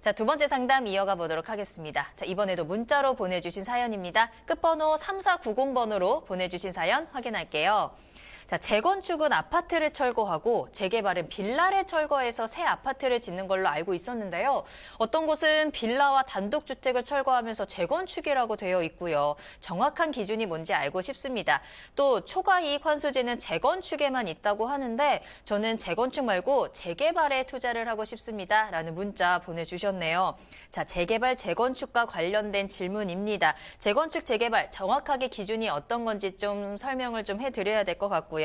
자, 두 번째 상담 이어가 보도록 하겠습니다. 자, 이번에도 문자로 보내주신 사연입니다. 끝번호 3490번으로 보내주신 사연 확인할게요. 자, 재건축은 아파트를 철거하고 재개발은 빌라를 철거해서 새 아파트를 짓는 걸로 알고 있었는데요. 어떤 곳은 빌라와 단독주택을 철거하면서 재건축이라고 되어 있고요. 정확한 기준이 뭔지 알고 싶습니다. 또 초과이익 환수제는 재건축에만 있다고 하는데 저는 재건축 말고 재개발에 투자를 하고 싶습니다. 라는 문자 보내주셨네요. 자, 재개발, 재건축과 관련된 질문입니다. 재건축, 재개발 정확하게 기준이 어떤 건지 좀 설명을 좀 해드려야 될 것 같고요.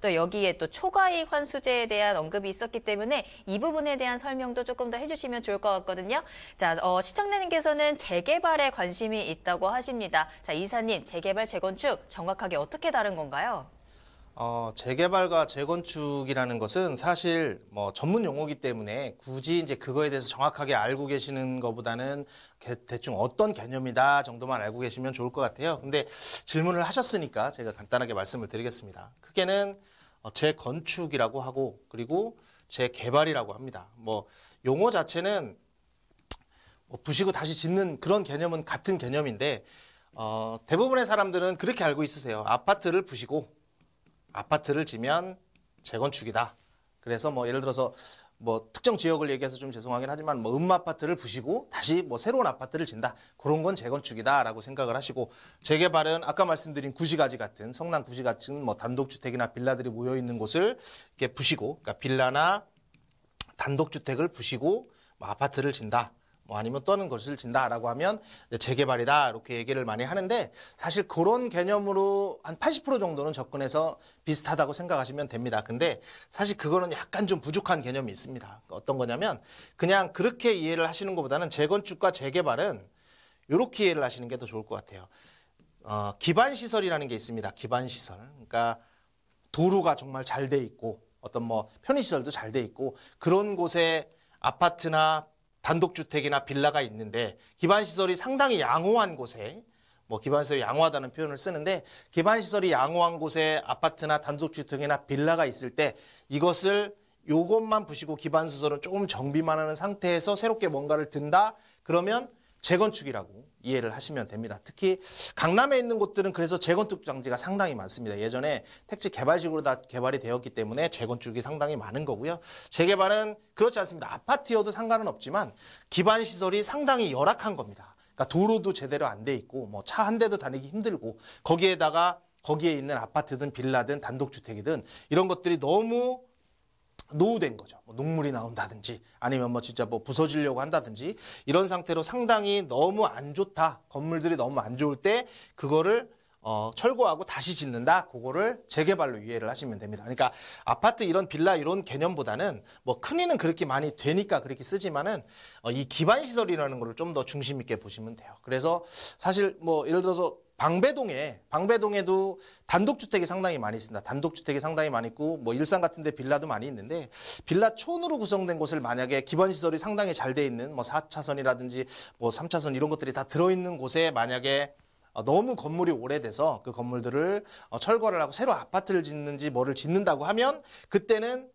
또 여기에 또 초과이익 환수제에 대한 언급이 있었기 때문에 이 부분에 대한 설명도 조금 더 해주시면 좋을 것 같거든요. 자, 시청자님께서는 재개발에 관심이 있다고 하십니다. 자, 이사님, 재개발, 재건축 정확하게 어떻게 다른 건가요? 재개발과 재건축이라는 것은 사실 전문 용어이기 때문에 굳이 이제 그거에 대해서 정확하게 알고 계시는 것보다는 대충 어떤 개념이다 정도만 알고 계시면 좋을 것 같아요. 근데 질문을 하셨으니까 제가 간단하게 말씀을 드리겠습니다. 크게는 재건축이라고 하고 그리고 재개발이라고 합니다. 용어 자체는 부시고 다시 짓는 그런 개념은 같은 개념인데 대부분의 사람들은 그렇게 알고 있으세요. 아파트를 부시고 아파트를 지면 재건축이다. 그래서 예를 들어서 특정 지역을 얘기해서 좀 죄송하긴 하지만 음마아파트를 부시고 다시 새로운 아파트를 짓는다. 그런 건 재건축이다라고 생각을 하시고 재개발은 아까 말씀드린 구시가지 같은 성남 구시 같은 단독주택이나 빌라들이 모여 있는 곳을 이렇게 부시고 그러니까 빌라나 단독주택을 부시고 아파트를 짓는다. 아니면 또 다른 것을 짓는다라고 하면 재개발이다 이렇게 얘기를 많이 하는데 사실 그런 개념으로 한 80% 정도는 접근해서 비슷하다고 생각하시면 됩니다. 근데 사실 그거는 약간 좀 부족한 개념이 있습니다. 어떤 거냐면 그냥 그렇게 이해를 하시는 것보다는 재건축과 재개발은 이렇게 이해를 하시는 게 더 좋을 것 같아요. 기반시설이라는 게 있습니다. 기반시설. 그러니까 도로가 정말 잘 돼 있고 어떤 편의시설도 잘 돼 있고 그런 곳에 아파트나 단독주택이나 빌라가 있는데 기반시설이 상당히 양호한 곳에 기반시설이 양호하다는 표현을 쓰는데 기반시설이 양호한 곳에 아파트나 단독주택이나 빌라가 있을 때 이것을 요것만 부시고 기반시설은 조금 정비만 하는 상태에서 새롭게 뭔가를 든다? 그러면 재건축이라고 이해를 하시면 됩니다. 특히 강남에 있는 곳들은 그래서 재건축 장지가 상당히 많습니다. 예전에 택지 개발식으로 다 개발이 되었기 때문에 재건축이 상당히 많은 거고요. 재개발은 그렇지 않습니다. 아파트여도 상관은 없지만 기반시설이 상당히 열악한 겁니다. 그러니까 도로도 제대로 안 돼 있고 차 한 대도 다니기 힘들고 거기에 있는 아파트든 빌라든 단독주택이든 이런 것들이 너무 노후된 거죠. 녹물이 나온다든지 아니면 진짜 부서지려고 한다든지 이런 상태로 상당히 너무 안 좋다. 건물들이 너무 안 좋을 때 그거를 철거하고 다시 짓는다. 그거를 재개발로 이해를 하시면 됩니다. 그러니까 아파트 이런 빌라 이런 개념보다는 큰이는 그렇게 많이 되니까 그렇게 쓰지만은 이 기반시설이라는 거를 좀 더 중심 있게 보시면 돼요. 그래서 사실 예를 들어서 방배동에도 단독주택이 상당히 많이 있습니다. 단독주택이 상당히 많이 있고 일산 같은 데 빌라도 많이 있는데 빌라촌으로 구성된 곳을 만약에 기반시설이 상당히 잘 돼 있는 4차선이라든지 3차선 이런 것들이 다 들어있는 곳에 만약에 너무 건물이 오래돼서 그 건물들을 철거를 하고 새로 아파트를 짓는지 뭐를 짓는다고 하면 그때는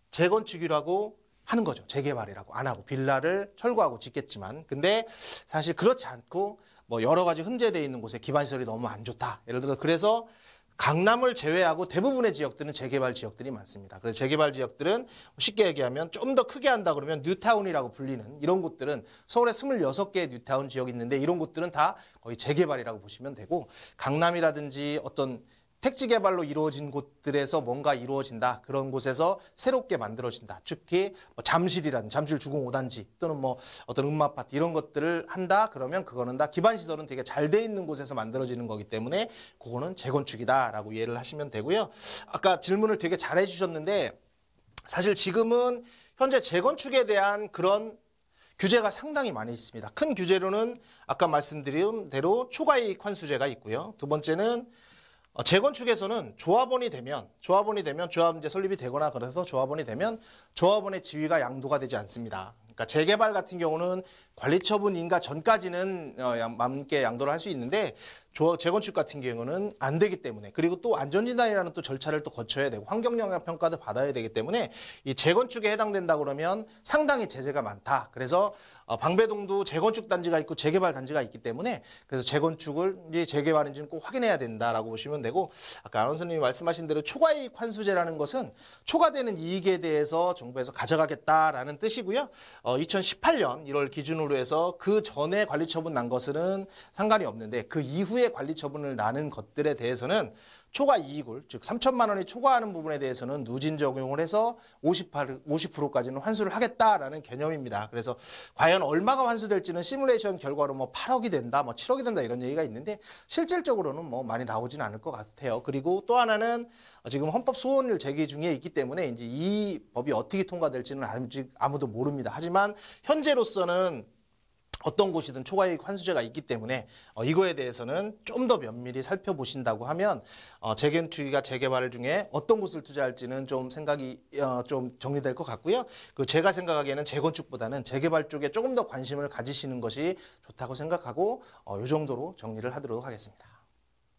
재건축이라고 하는 거죠. 재개발이라고 안 하고 빌라를 철거하고 짓겠지만 근데 사실 그렇지 않고 여러 가지 흔재되어 있는 곳에 기반시설이 너무 안 좋다. 예를 들어 그래서 강남을 제외하고 대부분의 지역들은 재개발 지역들이 많습니다. 그래서 재개발 지역들은 쉽게 얘기하면 좀 더 크게 한다 그러면 뉴타운이라고 불리는 이런 곳들은 서울에 26개의 뉴타운 지역이 있는데 이런 곳들은 다 거의 재개발이라고 보시면 되고 강남이라든지 어떤 택지 개발로 이루어진 곳들에서 뭔가 이루어진다. 그런 곳에서 새롭게 만들어진다. 특히 잠실이라든지 잠실 주공 5단지 또는 어떤 음마아파트 이런 것들을 한다. 그러면 그거는 다 기반시설은 되게 잘 돼 있는 곳에서 만들어지는 거기 때문에 그거는 재건축이다라고 이해를 하시면 되고요. 아까 질문을 되게 잘 해주셨는데 사실 지금은 현재 재건축에 대한 그런 규제가 상당히 많이 있습니다. 큰 규제로는 아까 말씀드린 대로 초과이익 환수제가 있고요. 두 번째는 재건축에서는 조합원이 되면 조합 이제 설립이 되거나 그래서 조합원이 되면 조합원의 지위가 양도가 되지 않습니다. 그러니까 재개발 같은 경우는 관리처분 인가 전까지는 함께 양도를 할 수 있는데 재건축 같은 경우는 안 되기 때문에, 그리고 또 안전진단이라는 또 절차를 또 거쳐야 되고 환경영향 평가도 받아야 되기 때문에 이 재건축에 해당된다 그러면 상당히 제재가 많다. 그래서 방배동도 재건축 단지가 있고 재개발 단지가 있기 때문에 그래서 재건축을 이제 재개발인지는 꼭 확인해야 된다라고 보시면 되고, 아까 아나운서님이 말씀하신 대로 초과이익 환수제라는 것은 초과되는 이익에 대해서 정부에서 가져가겠다라는 뜻이고요. 2018년 1월 기준으로 해서 그 전에 관리처분 난 것은 상관이 없는데 그 이후에 관리처분을 나는 것들에 대해서는 초과 이익을, 즉 3천만 원이 초과하는 부분에 대해서는 누진 적용을 해서 50%까지는 환수를 하겠다라는 개념입니다. 그래서 과연 얼마가 환수될지는 시뮬레이션 결과로 뭐 8억이 된다, 뭐 7억이 된다 이런 얘기가 있는데 실질적으로는 뭐 많이 나오지는 않을 것 같아요. 그리고 또 하나는 지금 헌법 소원을 제기 중에 있기 때문에 이제 이 법이 어떻게 통과될지는 아직 아무도 모릅니다. 하지만 현재로서는 어떤 곳이든 초과이익 환수제가 있기 때문에 이거에 대해서는 좀 더 면밀히 살펴보신다고 하면 재건축이나 재개발 중에 어떤 곳을 투자할지는 좀 생각이 좀 정리될 것 같고요. 그 제가 생각하기에는 재건축보다는 재개발 쪽에 조금 더 관심을 가지시는 것이 좋다고 생각하고 이 정도로 정리를 하도록 하겠습니다.